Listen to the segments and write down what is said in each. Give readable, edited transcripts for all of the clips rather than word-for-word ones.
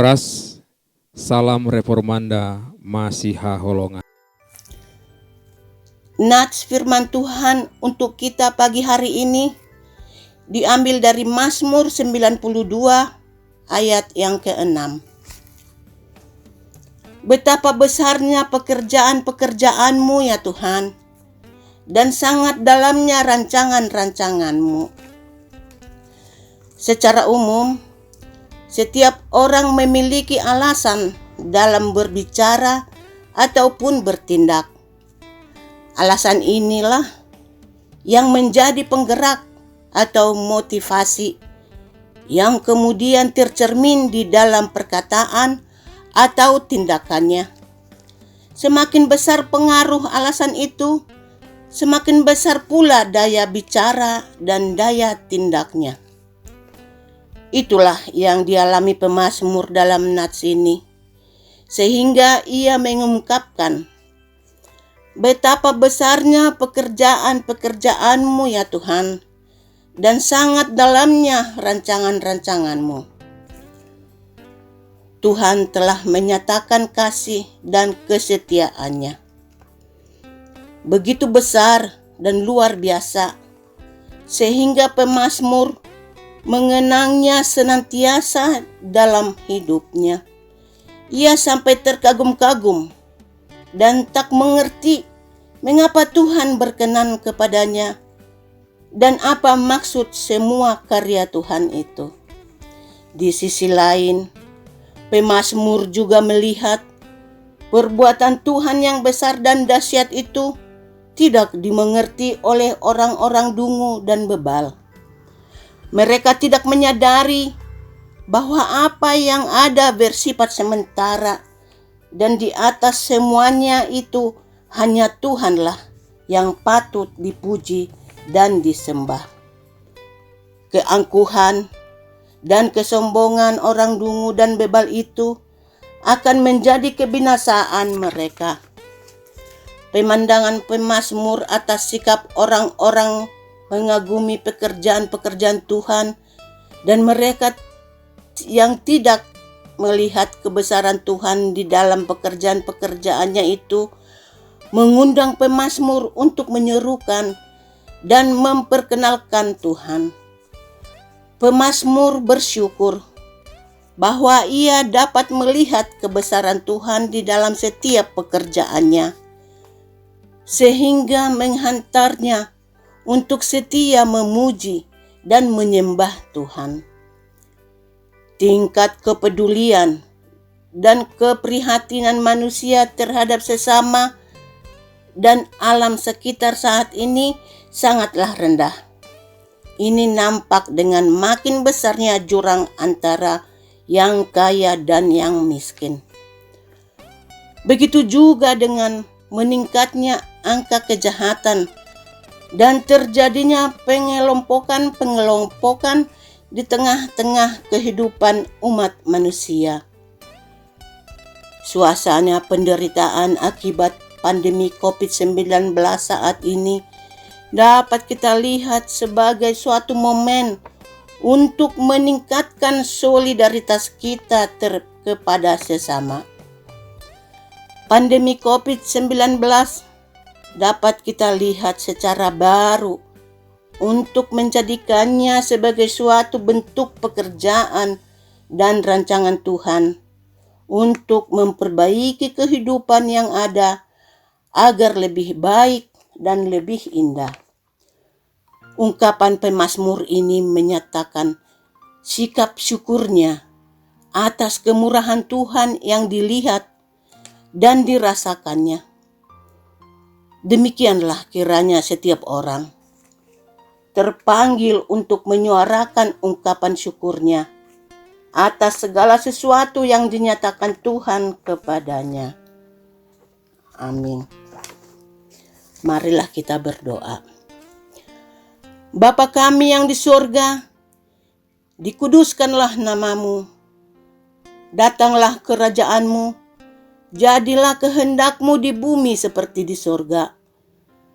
Saras, salam reformanda Masiha Holongan. Nats firman Tuhan untuk kita pagi hari ini diambil dari Mazmur 92 ayat yang ke-6. Betapa besarnya pekerjaan-pekerjaan-Mu ya Tuhan, dan sangat dalamnya rancangan-rancangan-Mu. Secara umum, setiap orang memiliki alasan dalam berbicara ataupun bertindak. Alasan inilah yang menjadi penggerak atau motivasi yang kemudian tercermin di dalam perkataan atau tindakannya. Semakin besar pengaruh alasan itu, semakin besar pula daya bicara dan daya tindaknya. Itulah yang dialami pemazmur dalam nats ini, sehingga ia mengungkapkan, betapa besarnya pekerjaan-pekerjaan-Mu ya Tuhan, dan sangat dalamnya rancangan-rancangan-Mu. Tuhan telah menyatakan kasih dan kesetiaan-Nya. Begitu besar dan luar biasa, sehingga pemazmur mengenangnya senantiasa dalam hidupnya. Ia sampai terkagum-kagum dan tak mengerti mengapa Tuhan berkenan kepadanya dan apa maksud semua karya Tuhan itu. Di sisi lain, pemazmur juga melihat perbuatan Tuhan yang besar dan dahsyat itu tidak dimengerti oleh orang-orang dungu dan bebal. Mereka tidak menyadari bahwa apa yang ada bersifat sementara, dan di atas semuanya itu hanya Tuhanlah yang patut dipuji dan disembah. Keangkuhan dan kesombongan orang dungu dan bebal itu akan menjadi kebinasaan mereka. Pemandangan pemazmur atas sikap orang-orang mengagumi pekerjaan-pekerjaan Tuhan dan mereka yang tidak melihat kebesaran Tuhan di dalam pekerjaan-pekerjaannya itu mengundang pemazmur untuk menyerukan dan memperkenalkan Tuhan. Pemazmur bersyukur bahwa ia dapat melihat kebesaran Tuhan di dalam setiap pekerjaannya, sehingga menghantarnya untuk setia memuji dan menyembah Tuhan. Tingkat kepedulian dan keprihatinan manusia terhadap sesama dan alam sekitar saat ini sangatlah rendah. Ini nampak dengan makin besarnya jurang antara yang kaya dan yang miskin. Begitu juga dengan meningkatnya angka kejahatan dan terjadinya pengelompokan di tengah-tengah kehidupan umat manusia. Suasana penderitaan akibat pandemi COVID-19 saat ini dapat kita lihat sebagai suatu momen untuk meningkatkan solidaritas kita kepada sesama. Pandemi COVID-19 dapat kita lihat secara baru untuk menjadikannya sebagai suatu bentuk pekerjaan dan rancangan Tuhan untuk memperbaiki kehidupan yang ada agar lebih baik dan lebih indah. Ungkapan pemazmur ini menyatakan sikap syukurnya atas kemurahan Tuhan yang dilihat dan dirasakannya. Demikianlah kiranya setiap orang terpanggil untuk menyuarakan ungkapan syukurnya atas segala sesuatu yang dinyatakan Tuhan kepadanya. Amin. Marilah kita berdoa. Bapa kami yang di surga, dikuduskanlah nama-Mu, datanglah kerajaan-Mu, jadilah kehendak-Mu di bumi seperti di surga.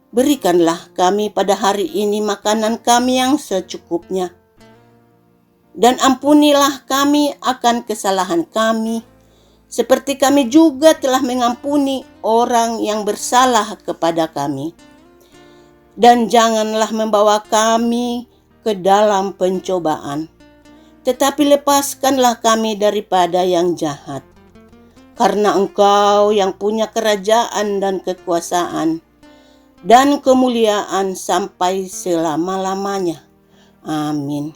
Berikanlah kami pada hari ini makanan kami yang secukupnya. Dan ampunilah kami akan kesalahan kami, seperti kami juga telah mengampuni orang yang bersalah kepada kami. Dan janganlah membawa kami ke dalam pencobaan, tetapi lepaskanlah kami daripada yang jahat. Karena Engkau yang punya kerajaan dan kekuasaan dan kemuliaan sampai selama-lamanya. Amin.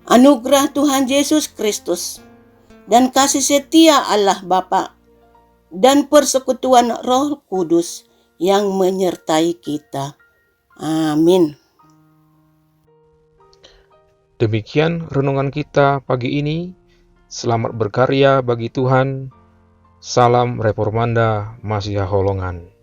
Anugerah Tuhan Yesus Kristus dan kasih setia Allah Bapa dan persekutuan Roh Kudus yang menyertai kita. Amin. Demikian renungan kita pagi ini. Selamat berkarya bagi Tuhan. Salam Reformanda Masiha Holongan.